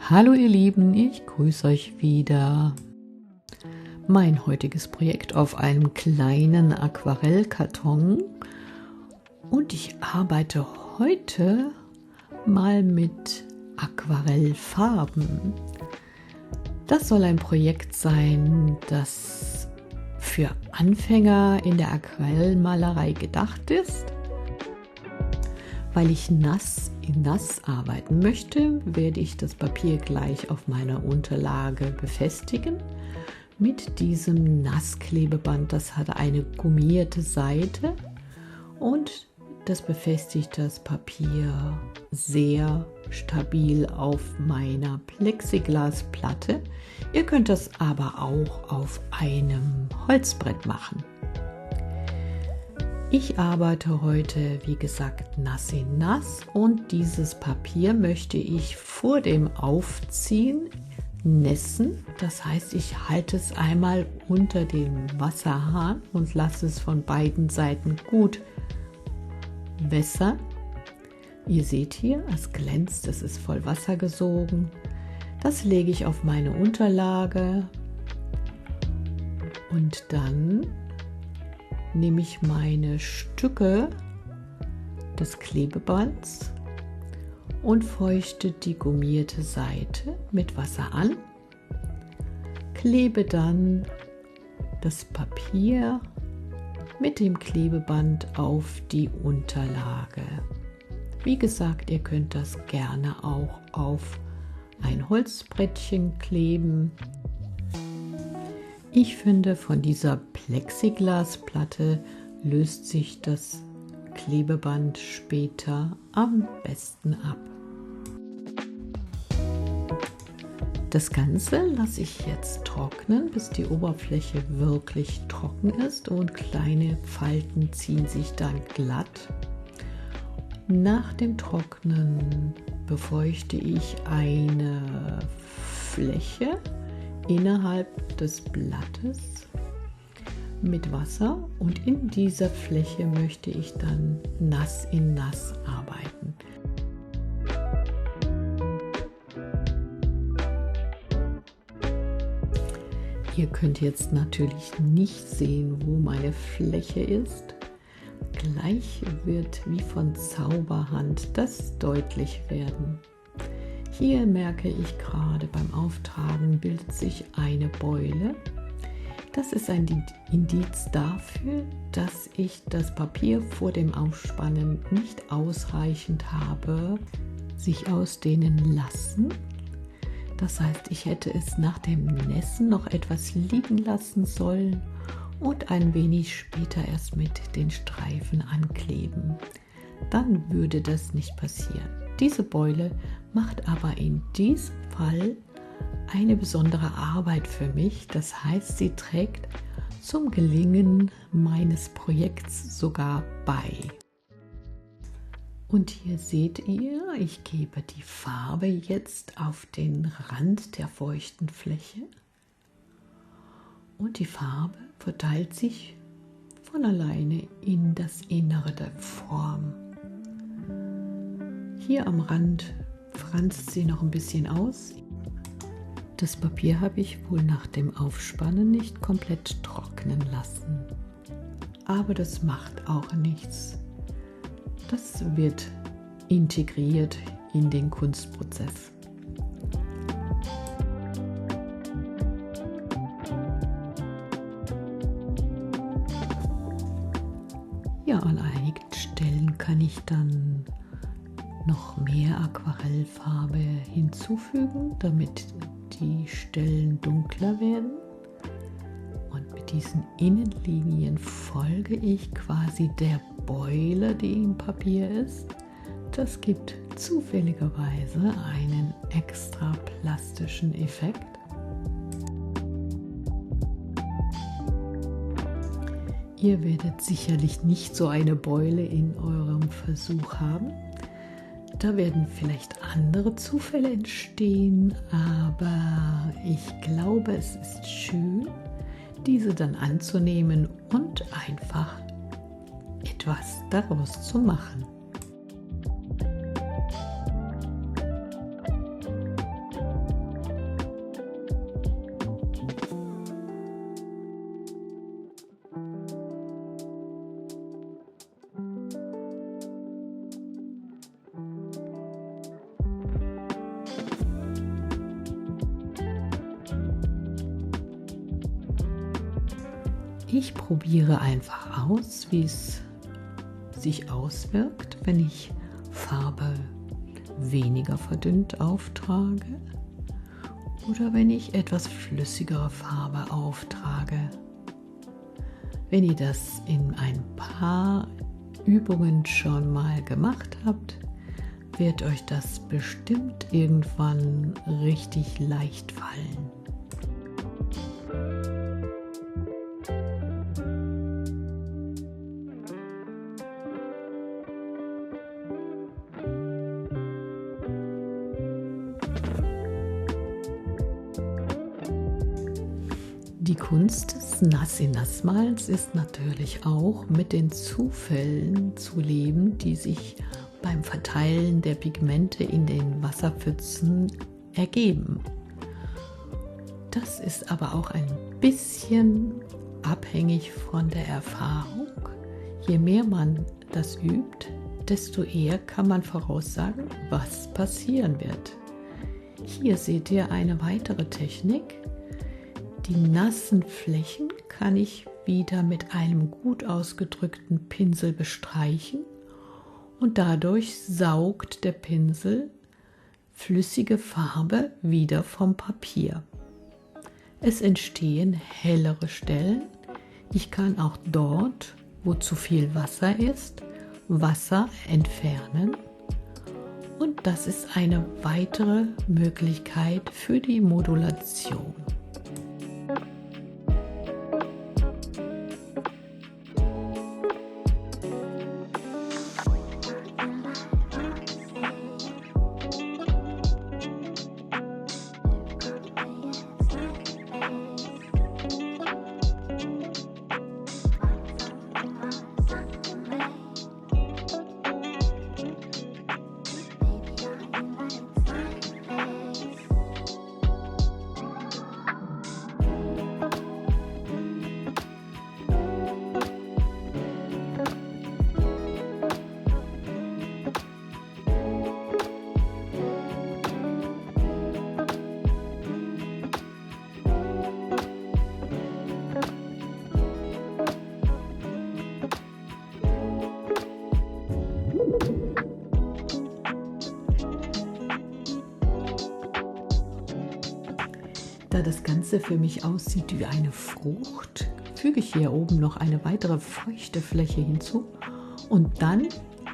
Hallo ihr Lieben, ich grüße euch wieder. Mein heutiges Projekt auf einem kleinen Aquarellkarton und ich arbeite heute mal mit Aquarellfarben. Das soll ein Projekt sein, das für Anfänger in der Aquarellmalerei gedacht ist. Weil ich nass in nass arbeiten möchte, werde ich das Papier gleich auf meiner Unterlage befestigen. Mit diesem Nassklebeband, das hat eine gummierte Seite und das befestigt das Papier sehr stabil auf meiner Plexiglasplatte. Ihr könnt das aber auch auf einem Holzbrett machen. Ich arbeite heute, wie gesagt, nass in nass und dieses Papier möchte ich vor dem Aufziehen nässen. Das heißt, ich halte es einmal unter den Wasserhahn und lasse es von beiden Seiten gut wässern. Ihr seht hier, es glänzt, es ist voll Wasser gesogen. Das lege ich auf meine Unterlage und dann nehme ich meine Stücke des Klebebands und feuchte die gummierte Seite mit Wasser an, klebe dann das Papier mit dem Klebeband auf die Unterlage. Wie gesagt, ihr könnt das gerne auch auf ein Holzbrettchen kleben. Ich finde, von dieser Plexiglasplatte löst sich das Klebeband später am besten ab. Das Ganze lasse ich jetzt trocknen, bis die Oberfläche wirklich trocken ist und kleine Falten ziehen sich dann glatt. Nach dem Trocknen befeuchte ich eine Fläche innerhalb des Blattes mit Wasser und in dieser Fläche möchte ich dann nass in nass arbeiten. Ihr könnt jetzt natürlich nicht sehen, wo meine Fläche ist. Gleich wird wie von Zauberhand das deutlich werden. Hier merke ich gerade beim Auftragen bildet sich eine Beule. Das ist ein Indiz dafür, dass ich das Papier vor dem Aufspannen nicht ausreichend habe sich ausdehnen lassen. Das heißt, ich hätte es nach dem Nässen noch etwas liegen lassen sollen und ein wenig später erst mit den Streifen ankleben. Dann würde das nicht passieren. Diese Beule macht aber in diesem Fall eine besondere Arbeit für mich. Das heißt, sie trägt zum Gelingen meines Projekts sogar bei. Und hier seht ihr, ich gebe die Farbe jetzt auf den Rand der feuchten Fläche und die Farbe verteilt sich von alleine in das Innere der Form. Hier am Rand franzt sie noch ein bisschen aus. Das Papier habe ich wohl nach dem Aufspannen nicht komplett trocknen lassen. Aber das macht auch nichts. Das wird integriert in den Kunstprozess. Ja, an einigen Stellen kann ich dann noch mehr Aquarellfarbe hinzufügen, damit die Stellen dunkler werden. Und mit diesen Innenlinien folge ich quasi der Beule, die im Papier ist. Das gibt zufälligerweise einen extra plastischen Effekt. Ihr werdet sicherlich nicht so eine Beule in eurem Versuch haben. Da werden vielleicht andere Zufälle entstehen, aber ich glaube, es ist schön, diese dann anzunehmen und einfach etwas daraus zu machen. Ich probiere einfach aus, wie es sich auswirkt, wenn ich Farbe weniger verdünnt auftrage oder wenn ich etwas flüssigere Farbe auftrage. Wenn ihr das in ein paar Übungen schon mal gemacht habt, wird euch das bestimmt irgendwann richtig leicht fallen. Die Kunst des Nass-in-Nass-Mals ist natürlich auch, mit den Zufällen zu leben, die sich beim Verteilen der Pigmente in den Wasserpfützen ergeben. Das ist aber auch ein bisschen abhängig von der Erfahrung. Je mehr man das übt, desto eher kann man voraussagen, was passieren wird. Hier seht ihr eine weitere Technik. Die nassen Flächen kann ich wieder mit einem gut ausgedrückten Pinsel bestreichen und dadurch saugt der Pinsel flüssige Farbe wieder vom Papier. Es entstehen hellere Stellen. Ich kann auch dort, wo zu viel Wasser ist, Wasser entfernen. Und das ist eine weitere Möglichkeit für die Modulation. Da das Ganze für mich aussieht wie eine Frucht, füge ich hier oben noch eine weitere feuchte Fläche hinzu und dann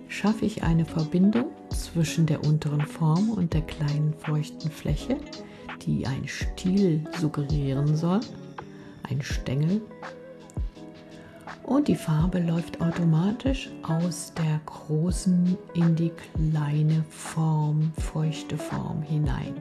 schaffe ich eine Verbindung zwischen der unteren Form und der kleinen feuchten Fläche, die ein Stiel suggerieren soll, ein Stängel. Und die Farbe läuft automatisch aus der großen in die kleine Form, feuchte Form hinein.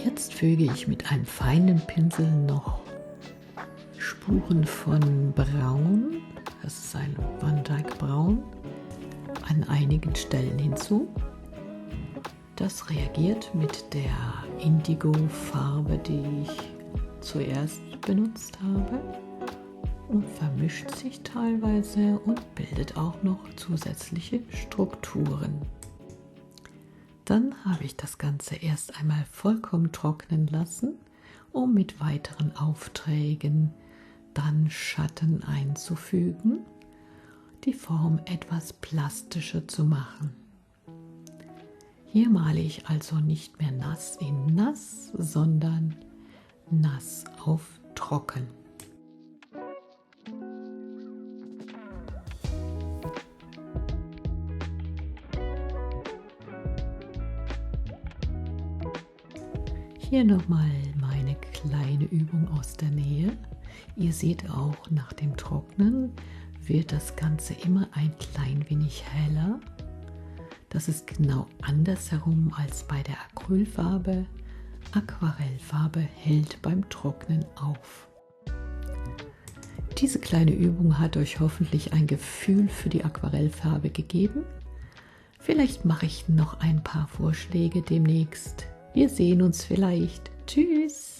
Jetzt füge ich mit einem feinen Pinsel noch Spuren von Braun, das ist ein Van Dyck Braun, an einigen Stellen hinzu. Das reagiert mit der Indigo-Farbe, die ich zuerst benutzt habe, und vermischt sich teilweise und bildet auch noch zusätzliche Strukturen. Dann habe ich das Ganze erst einmal vollkommen trocknen lassen, um mit weiteren Aufträgen dann Schatten einzufügen, die Form etwas plastischer zu machen. Hier male ich also nicht mehr nass in nass, sondern nass auf trocken. Hier nochmal meine kleine Übung aus der Nähe. Ihr seht auch, nach dem Trocknen wird das Ganze immer ein klein wenig heller. Das ist genau andersherum als bei der Acrylfarbe. Aquarellfarbe hält beim Trocknen auf. Diese kleine Übung hat euch hoffentlich ein Gefühl für die Aquarellfarbe gegeben. Vielleicht mache ich noch ein paar Vorschläge demnächst. Wir sehen uns vielleicht. Tschüss!